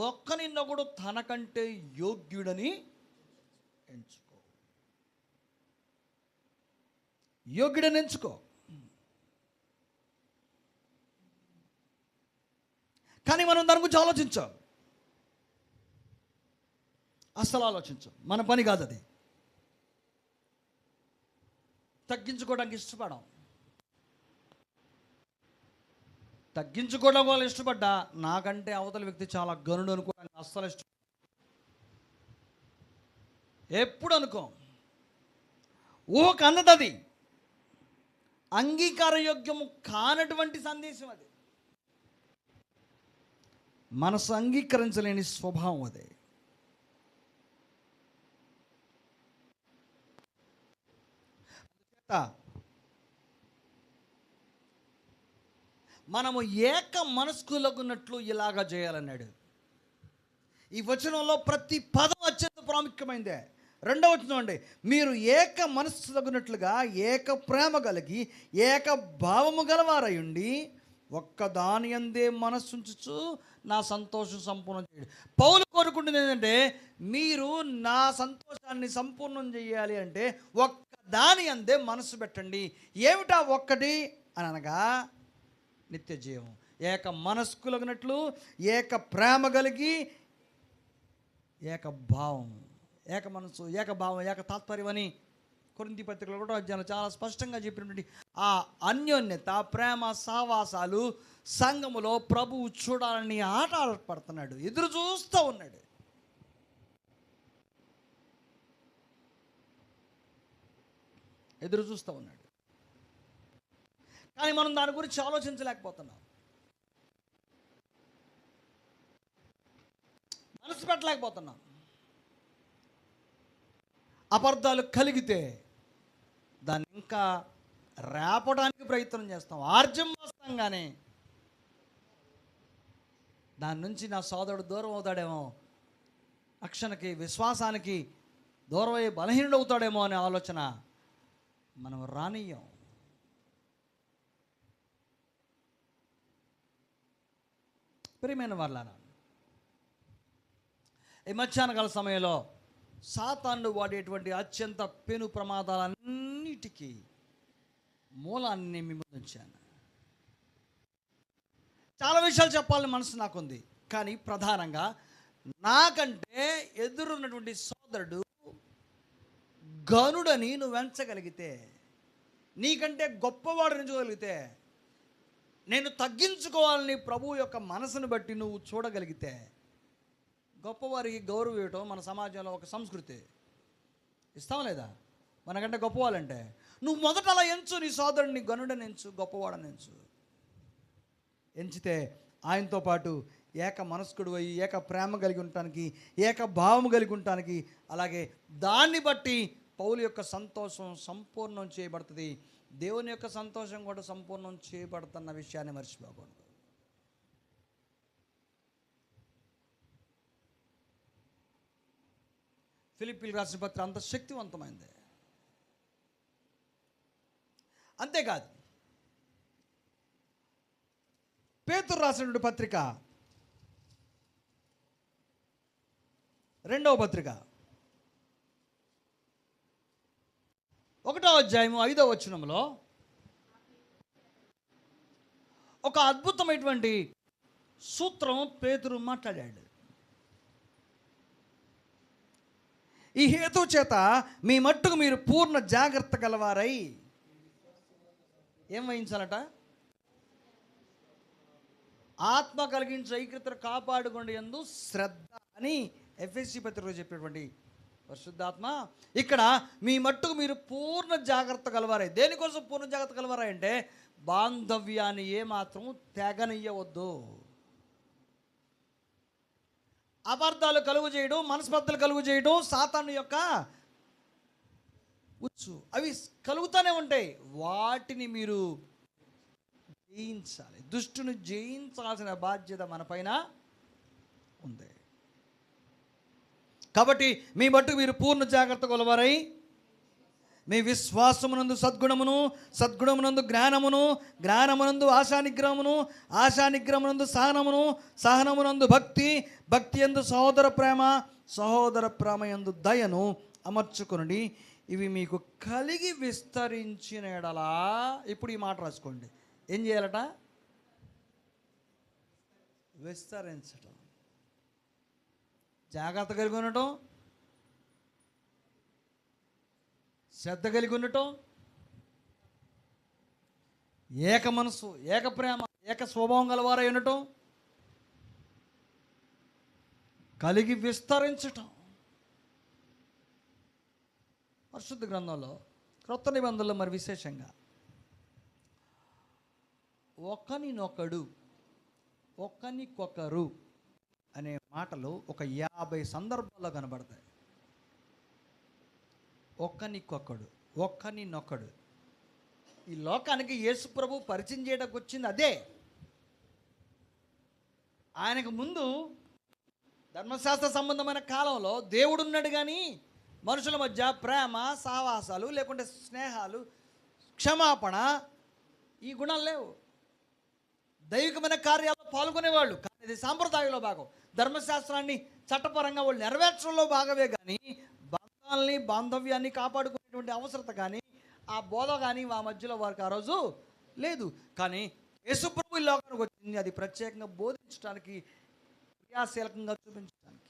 ఒక్కనిన్నొకడు తనకంటే యోగ్యుడని ఎంచుకో, యోగ్యుడని ఎంచుకో. కానీ మనం దాని గురించి ఆలోచించాం, అస్సలు ఆలోచించాం. మన పని కాదు అది. తగ్గించుకోవడానికి ఇష్టపడం. తగ్గించుకోవడం వాళ్ళు ఇష్టపడ్డా నాకంటే అవతల వ్యక్తి చాలా గనుడు అనుకోవడానికి అస్సలు ఇష్టం ఎప్పుడు అనుకో. ఊహకు అన్నది అంగీకారయోగ్యము కానటువంటి సందేశం అది. మనసు అంగీకరించలేని స్వభావం అదే. మనము ఏక మనస్కులగున్నట్లు ఇలాగా చేయాలన్నాడు. ఈ వచనంలో ప్రతి పదం అత్యంత ప్రాముఖ్యమైందే. రెండవ వచనం అండి, మీరు ఏక మనస్సు తగినట్లుగా ఏక ప్రేమ కలిగి ఏక భావము గలవారయుండి ఒక్క దాని అందే మనస్సుంచుచు నా సంతోషం సంపూర్ణం చేయండి. పౌలు కోరుకుంటుంది ఏంటంటే, మీరు నా సంతోషాన్ని సంపూర్ణం చేయాలి అంటే ఒక్క దాని అందే మనస్సు పెట్టండి. ఏమిటా ఒక్కటి అని అనగా నిత్య జీవం. ఏక మనస్కులగినట్లు ఏక ప్రేమ కలిగి ఏక భావం, ఏక మనసు, ఏక భావం, ఏక తాత్పర్యం అని కొరింథీ పత్రికలో కూడా అధ్యాయంలో చాలా స్పష్టంగా చెప్పినటువంటి ఆ అన్యోన్యత, ప్రేమ సహవాసాలు సంఘములో ప్రభువు చూడాలని ఆటపడుతున్నాడు, ఎదురు చూస్తూ ఉన్నాడు. కానీ మనం దాని గురించి ఆలోచించలేకపోతున్నాం, మనసు పెట్టలేకపోతున్నాం. అబద్ధాలు కలిగితే దాన్ని ఇంకా రేపడానికి ప్రయత్నం చేస్తాం, ఆర్జం వస్తాం. కానీ దాని నుంచి నా సోదరుడు దూరం అవుతాడేమో, రక్షణకి విశ్వాసానికి దూరం అయ్యి బలహీనుడు అవుతాడేమో అనే ఆలోచన మనం రానియం. ప్రియమైన వాళ్ళారా, ఈ మధ్యాహ్నకాల సమయంలో సాతాను వాడేటువంటి అత్యంత పెను ప్రమాదాలన్నిటికీ మూలాన్ని మీ ముందు ఉంచాను. చాలా విషయాలు చెప్పాలని మనసు నాకుంది, కానీ ప్రధానంగా నాకంటే ఎదురున్నటువంటి సోదరుడు గనుడని నువ్వు ఎంచగలిగితే, నీకంటే గొప్పవాడు ఎంచగలిగితే, నేను తగ్గించుకోవాలని ప్రభువు యొక్క మనసును బట్టి నువ్వు చూడగలిగితే, గొప్పవారికి గౌరవం ఇవ్వటం మన సమాజంలో ఒక సంస్కృతి. ఇస్తాం లేదా? మనకంటే గొప్పవాళ్ళంటే నువ్వు మొదట అలా ఎంచు, నీ సోదరుడిని గనుడని ఎంచు, గొప్పవాడని ఎంచు. ఎంచితే ఆయనతో పాటు ఏక మనస్కుడు అయ్యి ఏక ప్రేమ కలిగి ఉండటానికి, ఏక భావం కలిగి ఉండటానికి, అలాగే దాన్ని బట్టి పౌలు యొక్క సంతోషం సంపూర్ణం చేయబడుతుంది. దేవుని యొక్క సంతోషం కూడా సంపూర్ణం చేయబడుతున్న విషయాన్ని మర్చిపోకూడదు. ఫిలిప్పీయులకు రాసిన పత్రిక అంత శక్తివంతమైంది. అంతేకాదు, పేతురు రాసినటువంటి పత్రిక, 2వ పత్రిక 1వ అధ్యాయము 5వ వచనంలో ఒక అద్భుతమైనటువంటి సూత్రం పేతురు మాట్లాడాడు. ఈ హేతు చేత మీ మట్టుకు మీరు పూర్ణ జాగ్రత్త గలవారై ఏం వహించాలట? ఆత్మ కలిగించే ఐక్యతను కాపాడుకోండి యందు శ్రద్ధ అని ఎఫెసీ పత్రికలో చెప్పేటువంటి పరిశుద్ధాత్మ ఇక్కడ మీ మట్టుకు మీరు పూర్ణ జాగ్రత్త కలవారాయి. దేనికోసం పూర్ణ జాగ్రత్త కలవారాయి అంటే బాంధవ్యాన్ని ఏమాత్రం తెగనియ్యవద్దు. అపార్థాలు కలుగు చేయడం, మనస్పర్ధలు కలుగు చేయడం సాతాను యొక్క ఉచ్చు, అవి కలుగుతూనే ఉంటాయి. వాటిని మీరు జయించాలి. దుష్టుని జయించాల్సిన బాధ్యత మన పైన ఉంది. కాబట్టి మీ మట్టుకు మీరు పూర్ణ జాగ్రత్త కొలవారై మీ విశ్వాసమునందు సద్గుణమును, సద్గుణమునందు జ్ఞానమును, జ్ఞానమునందు ఆశానిగ్రహమును, ఆశానిగ్రహమునందు సహనమును, సహనమునందు భక్తి, భక్తి యందు సహోదర ప్రేమ, సహోదర ప్రేమ యందు దయను అమర్చుకొనుడి. ఇవి మీకు కలిగి విస్తరించిన ఎడలా, ఇప్పుడు ఈ మాట రాసుకోండి, ఏం చేయాలట? విస్తరించటం. జాగ్రత్త కలిగి ఉండటం, శ్రద్ధ కలిగి ఉండటం, ఏక మనసు, ఏక ప్రేమ, ఏక స్వభావం గలవారై ఉండటం, కలిగి విస్తరించటం. పరిశుద్ధ గ్రంథంలో క్రొత్త నిబంధనలో మరి విశేషంగా ఒకనినొకడు, ఒకనికొకరు అనే మాటలు ఒక 50 సందర్భాల్లో కనబడతాయి. ఒకనికొకడు, ఒకనినొకడు. ఈ లోకానికి యేసు ప్రభు పరిచయం చేయడానికి వచ్చింది అదే. ఆయనకు ముందు ధర్మశాస్త్ర సంబంధమైన కాలంలో దేవుడు ఉన్నాడు, కానీ మనుషుల మధ్య ప్రేమ, సహవాసాలు, లేకుంటే స్నేహాలు, క్షమాపణ, ఈ గుణాలు లేవు. దైవికమైన కార్యాల్లో పాల్గొనేవాళ్ళు, కానీ ఇది సాంప్రదాయంలో భాగం. ధర్మశాస్త్రాన్ని చట్టపరంగా వాళ్ళు నెరవేర్చడంలో భాగమే, కానీ బంధాలని, బాంధవ్యాన్ని కాపాడుకునేటువంటి అవసరత కానీ, ఆ బోధ కానీ ఆ మధ్యలో వారికి ఆ రోజు లేదు. కానీ యేసు ప్రభు ఈ లోకానికి వచ్చింది అది ప్రత్యేకంగా బోధించడానికి, క్రియాశీలకంగా చూపించడానికి.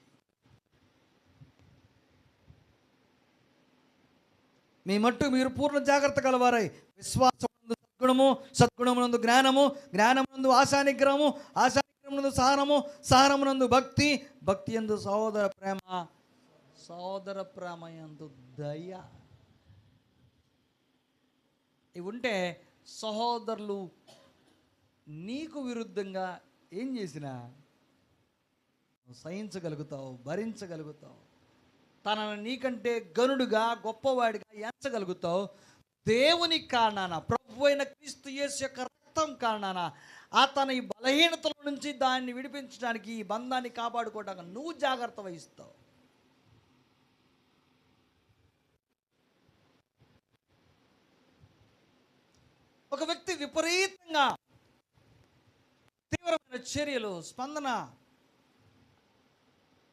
మీ మట్టు మీరు పూర్ణ జాగ్రత్త కలవారై విశ్వాసమునందు సద్గుణము, సద్గుణమునందు జ్ఞానము, జ్ఞానమునందు ఆశానిగ్రహము, ఆశానిగ్రహమునందు సహనము, సహనమునందు భక్తి, భక్తి యందు సహోదర ప్రేమ, సహోదర ప్రేమ యందు దయ. ఇవి ఉంటే సహోదరులు నీకు విరుద్ధంగా ఏం చేసినా సహించగలుగుతావు, భరించగలుగుతావు. తనను నీకంటే గనుడుగా, గొప్పవాడిగా ఎంచగలుగుతావు. దేవుని కారణాన, ప్రభు అయిన క్రీస్తు యేసు యొక్క రక్తం కారణాన అతని బలహీనతల నుంచి దాన్ని విడిపించడానికి, ఈ బంధాన్ని కాపాడుకోవడానికి నువ్వు జాగ్రత్త వహిస్తావు. ఒక వ్యక్తి విపరీతంగా తీవ్రమైన చర్యలు, స్పందన,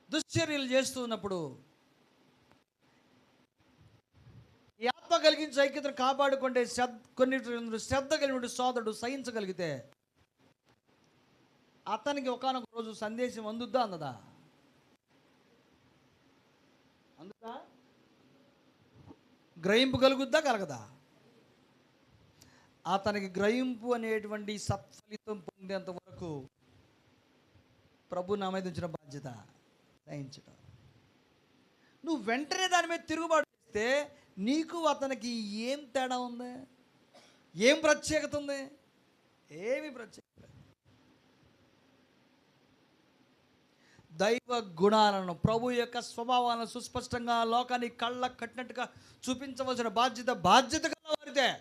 దుశ్చర్యలు చేస్తూ ఉన్నప్పుడు ఈ ఆత్మ ఆత్మ కలిగించే ఐక్యతను కాపాడుకుంటే కొన్ని శ్రద్ధ కలిగిన సోదరుడు సహించగలిగితే అతనికి ఒకానొక రోజు సందేశం అందుద్దా అందదా? అందుదా? గ్రహింపు కలుగుద్దా కలగదా? అతనికి గ్రహింపు అనేటువంటి సత్ఫలితం పొందేంత వరకు ప్రభు నా మీద ఉంచిన బాధ్యత సహించడం. నువ్వు వెంటనే దాని మీద తిరుగుబాటు చేస్తే నీకు అతనికి ఏం తేడా ఉంది? ఏం ప్రత్యేకత ఉంది? ఏమి ప్రత్యేకత. దైవ గుణాలను, ప్రభు యొక్క స్వభావాలను సుస్పష్టంగా లోకానికి కళ్ళ కట్టినట్టుగా చూపించవలసిన బాధ్యత గల వారిదే.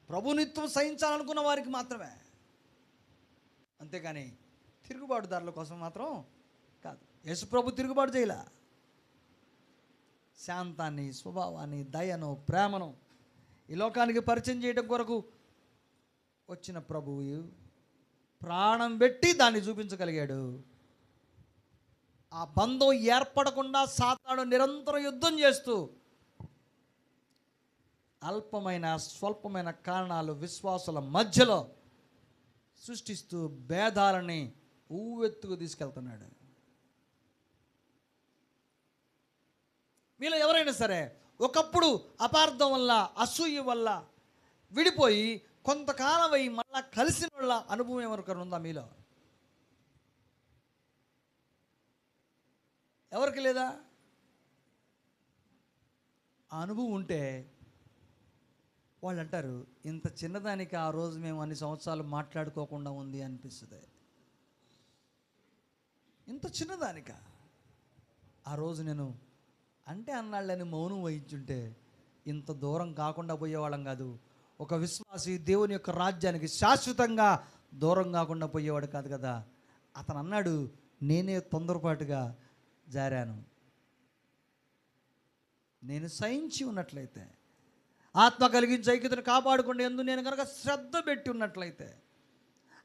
ప్రభు నిత్యం సహించాలనుకున్న వారికి మాత్రమే, అంతేగాని తిరుగుబాటుదారుల కోసం మాత్రం కాదు. యేసు ప్రభు తిరుగుబాటు చేయలే. శాంతాన్ని, స్వభావాన్ని, దయను, ప్రేమను ఈ లోకానికి పరిచయం చేయడం కొరకు వచ్చిన ప్రభువు ప్రాణం పెట్టి దాన్ని చూపించగలిగాడు. ఆ బంధం ఏర్పడకుండా సాతాను నిరంతరం యుద్ధం చేస్తూ అల్పమైన స్వల్పమైన కారణాలు విశ్వాసుల మధ్యలో సృష్టిస్తూ భేదాలని ఊవెత్తుకు తీసుకెళ్తున్నాడు. మీలో ఎవరైనా సరే ఒకప్పుడు అపార్థం వల్ల, అసూయ వల్ల విడిపోయి కొంతకాలం అయి మళ్ళా కలిసిన వాళ్ళ అనుభవం ఎవరికైనా ఉందా మీలో? ఎవరికి లేదా? ఆ అనుభవం ఉంటే వాళ్ళు అంటారు, ఇంత చిన్నదానికి ఆ రోజు మేము అన్ని సంవత్సరాలు మాట్లాడుకోకుండా ఉంది అనిపిస్తుంది. ఇంత చిన్నదానిక ఆ రోజు నేను అంటే అన్నాళ్ళని మౌనం వహించుంటే ఇంత దూరం కాకుండా పోయేవాళ్ళం కాదు. ఒక విశ్వాసి దేవుని యొక్క రాజ్యానికి శాశ్వతంగా దూరం కాకుండా పోయేవాడు కాదు కదా. అతను అన్నాడు, నేనే తొందరపాటుగా జారాను. నేను సహించి ఉన్నట్లయితే, ఆత్మ కలిగించే ఐక్యతను కాపాడుకుంటే ఎందు నేను కనుక శ్రద్ధ పెట్టి ఉన్నట్లయితే,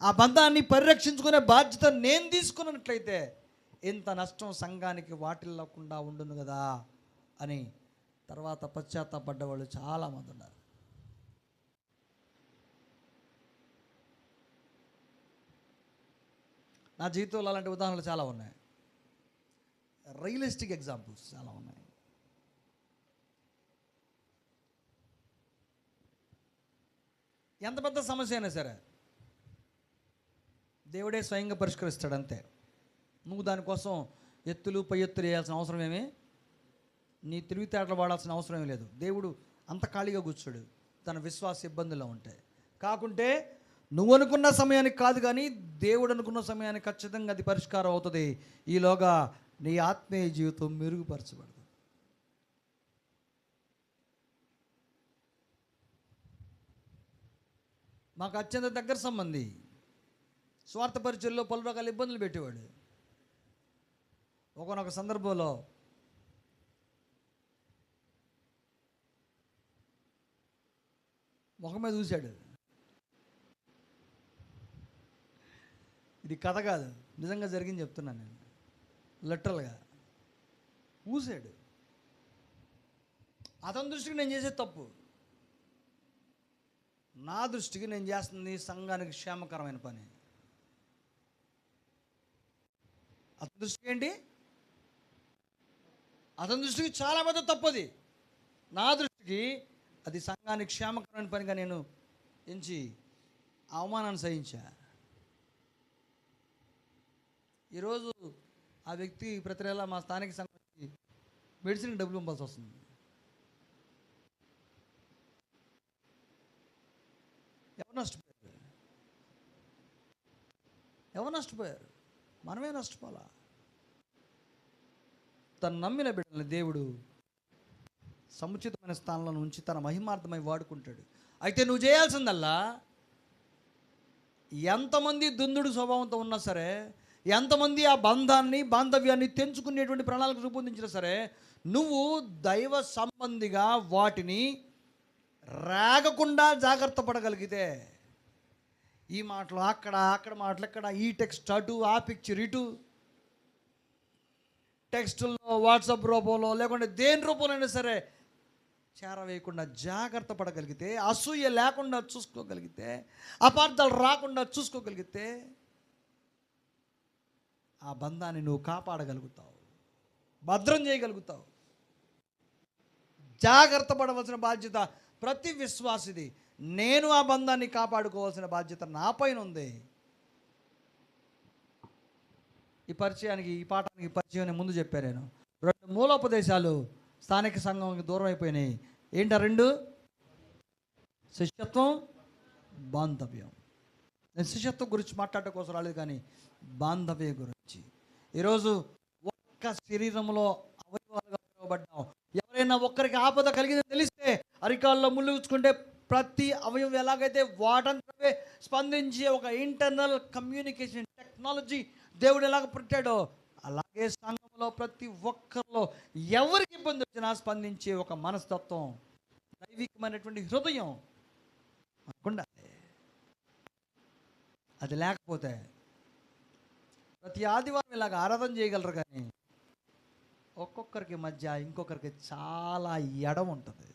ఆ బంధాన్ని పరిరక్షించుకునే బాధ్యత నేను తీసుకున్నట్లయితే ఇంత నష్టం సంఘానికి వాటిల్లకుండా ఉండును కదా అని తర్వాత పశ్చాత్తాపడ్డ వాళ్ళు చాలామంది ఉన్నారు. నా జీవితంలో అలాంటి ఉదాహరణలు చాలా ఉన్నాయి. రియలిస్టిక్ ఎగ్జాంపుల్స్ చాలా ఉన్నాయి. ఎంత పెద్ద సమస్య అయినా సరే దేవుడే స్వయంగా పరిష్కరిస్తాడు అంతే. నువ్వు దానికోసం ఎత్తులు పై ఎత్తులు వేయాల్సిన అవసరం ఏమీ, నీ తెలివితేటలు వాడాల్సిన అవసరం ఏమీ లేదు. దేవుడు అంత ఖాళీగా కూర్చోడు తన విశ్వాస ఇబ్బందుల్లో ఉంటాయి. కాకుంటే నువ్వు అనుకున్న సమయానికి కాదు, కానీ దేవుడు అనుకున్న సమయానికి ఖచ్చితంగా అది పరిష్కారం అవుతుంది. ఈలోగా నీ ఆత్మీయ జీవితం మెరుగుపరచబడదు. మాకు అత్యంత దగ్గర సంబంధి స్వార్థ పరిచయంలో పలు రకాల ఇబ్బందులు పెట్టేవాడు. ఒకనొక సందర్భంలో ముఖం మీద చూశాడు. ఇది కథ కాదు, నిజంగా జరిగింది చెప్తున్నాను నేను. లిటరల్గా ఊసాడు. అతని దృష్టికి నేను చేసేది తప్పు, నా దృష్టికి నేను చేస్తుంది సంఘానికి క్షేమకరమైన పని. అతని దృష్టికి ఏంటి? అతని దృష్టికి చాలా పెద్ద తప్పది. నా దృష్టికి అది సంఘానికి క్షేమకరమైన పనిగా నేను ఎంచి అవమానాన్ని సహించా. ఈరోజు ఆ వ్యక్తి ప్రతి నెల మా స్థానిక సంఘానికి మెడిసిన్ డబ్బులు పంపాల్సి వస్తుంది. ఎవరు నష్టపోయారు? ఎవరు నష్టపోయారు? మనమే నష్టపోలా. తను నమ్మిన బిడ్డల్ని దేవుడు సముచితమైన స్థానంలో ఉంచి తన మహిమార్థమై వాడుకుంటాడు. అయితే నువ్వు చేయాల్సిందల్లా, ఎంతమంది దుందుడు స్వభావంతో ఉన్నా సరే, ఎంతమంది ఆ బాంధవ్యాన్ని తెంచుకునేటువంటి ప్రణాళిక రూపొందించినా సరే, నువ్వు దైవ సంబంధిగా వాటిని రాగకుండా జాగ్రత్త పడగలిగితే, ఈ మాటలు అక్కడ మాటలు ఇక్కడ, ఈ టెక్స్ట్ అటు, ఆ పిక్చర్ ఇటు, టెక్స్టుల్లో వాట్సాప్ రూపంలో లేకుంటే దేని రూపంలో అయినా సరే చేరవేయకుండా జాగ్రత్త పడగలిగితే, అసూయ లేకుండా చూసుకోగలిగితే, అపార్థాలు రాకుండా చూసుకోగలిగితే ఆ బంధాన్ని నువ్వు కాపాడగలుగుతావు, భద్రం చేయగలుగుతావు. జాగ్రత్త పడవలసిన బాధ్యత ప్రతి విశ్వాసిది. నేను ఆ బంధాన్ని కాపాడుకోవాల్సిన బాధ్యత నా పైన ఉంది. ఈ పాఠానికి పరిచయం ముందు చెప్పాను నేను. 2 మూలోపదేశాలు స్థానిక సంఘంకి దూరం అయిపోయినాయి. ఏంటా 2? శిష్యత్వం, బాంధవ్యం. నేను శిష్యత్వం గురించి మాట్లాడటం కోసం రాలేదు, కానీ బాంధవ్యం గురించి. ఈరోజు ఒక్క శరీరంలో అవయవాలుగా పిలువబడ్డాం. ఎవరైనా ఒక్కరికి ఆపద కలిగిందని తెలిస్తే అరికాల్లో ముళ్ళు గుచ్చుకుంటే ప్రతి అవయవం ఎలాగైతే వాటంతవే స్పందించే ఒక ఇంటర్నల్ కమ్యూనికేషన్ టెక్నాలజీ దేవుడు ఎలాగ పెట్టాడో, అలాగే సంఘంలో ప్రతి ఒక్కరిలో ఎవరికి ఇబ్బంది వచ్చినా స్పందించే ఒక మనస్తత్వం, దైవికమైనటువంటి హృదయం మనకుండాలి. అది లేకపోతే ప్రతి ఆదివారం ఇలాగ ఆరాధన చేయగలరు, కానీ ఒక్కొక్కరికి మధ్య ఇంకొకరికి చాలా ఎడం ఉంటుంది.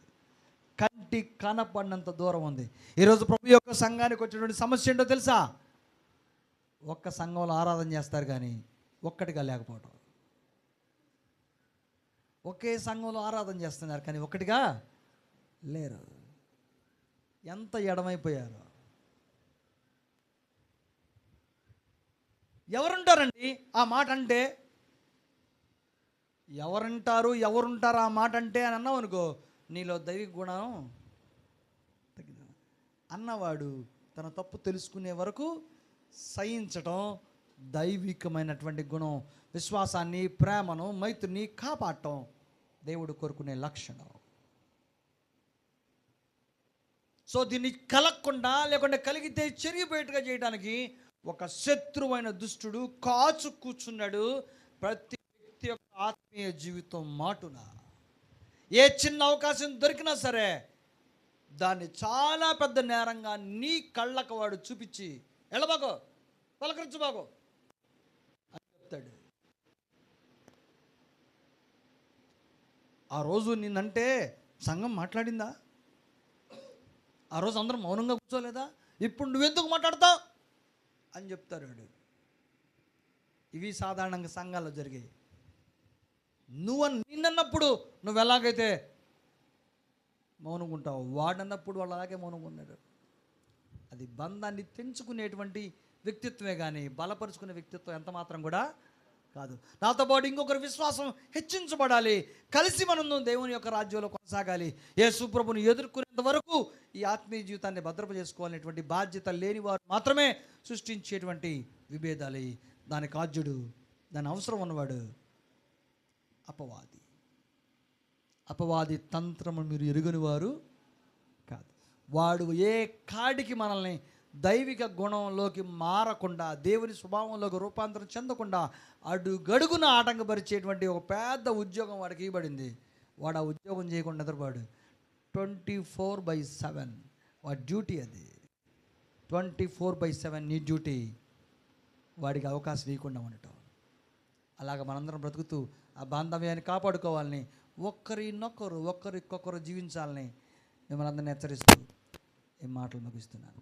కంటి కనపడినంత దూరం ఉంది. ఈరోజు ప్రభు యొక్క సంఘానికి వచ్చినటువంటి సమస్య ఏంటో తెలుసా? ఒక్క సంఘంలో ఆరాధన చేస్తారు, కానీ ఒక్కటిగా లేకపోవడం. ఒకే సంఘంలో ఆరాధన చేస్తున్నారు, కానీ ఒక్కటిగా లేరు. ఎంత ఎడమైపోయారు. ఎవరుంటారండి ఆ మాట అంటే? ఎవరుంటారు ఆ మాట అంటే అని అన్నావు అనుకో, నీలో దైవిక గుణం తగ్గింది. అన్నవాడు తన తప్పు తెలుసుకునే వరకు సహించటం దైవికమైనటువంటి గుణం. విశ్వాసాన్ని, ప్రేమను, మైత్రిని కాపాడటం దేవుడు కోరుకునే లక్షణం. సో దీన్ని కలగకుండా, లేకుంటే కలిగితే చెరిగిపోయేట్టుగా చేయడానికి ఒక శత్రువైన దుష్టుడు కాచు కూర్చున్నాడు ప్రతి వ్యక్తి యొక్క ఆత్మీయ జీవితం మాటున. ఏ చిన్న అవకాశం దొరికినా సరే దాన్ని చాలా పెద్ద నేరంగా నీ కళ్ళకు వాడు చూపించి, ఎళ్ళబాగో, పలకరించబాగో అని చెప్తాడు. ఆ రోజు నిన్నంటే సంఘం మాట్లాడిందా? ఆ రోజు అందరం మౌనంగా కూర్చోలేదా? ఇప్పుడు నువ్వెందుకు మాట్లాడతావు అని చెప్తారు వాడు. ఇవి సాధారణంగా సంఘాల్లో జరిగాయి. నిన్నప్పుడు నువ్వు ఎలాగైతే మౌనంగా ఉంటావు, వాడన్నప్పుడు వాళ్ళు అలాగే మౌనంగా ఉన్నారు. అది బంధాన్ని తెంచుకునేటువంటి వ్యక్తిత్వమే, కానీ బలపరుచుకునే వ్యక్తిత్వం ఎంత మాత్రం కూడా కాదు. నాతో పాటు ఇంకొకరి విశ్వాసం హెచ్చించబడాలి. కలిసి మనం దేవుని యొక్క రాజ్యంలో కొనసాగాలి. యేసు ప్రభువుని ఎదుర్కొనేంత వరకు ఈ ఆత్మీయ జీవితాన్ని భద్రపచేసుకోవాలనేటువంటి బాధ్యత లేని వారు మాత్రమే సృష్టించేటువంటి విభేదాలు. దానికి ఆద్యుడు, దాని అవసరం ఉన్నవాడు అపవాది తంత్రము మీరు ఎరుగని వారు కాదు. వాడు ఏ కాడికి మనల్ని దైవిక గుణంలోకి మారకుండా, దేవుని స్వభావంలోకి రూపాంతరం చెందకుండా అడుగడుగున ఆటంకపరిచేటువంటి ఒక పెద్ద ఉద్యోగం వాడికి ఇవ్వబడింది. వాడు ఆ ఉద్యోగం చేయకుండా నిద్రపోడు. 24/7 వాడి డ్యూటీ అది. 24/7 నీ డ్యూటీ. వాడికి అవకాశం ఇవ్వకుండా ఉండటం. అలాగ మనందరం బ్రతుకుతూ ఆ బాంధవ్యాన్ని కాపాడుకోవాలని, ఒకరికొకరు జీవించాలని మిమ్మల్ని అందరినీ హెచ్చరిస్తూ ఈ మాటలు ముగిస్తున్నాను.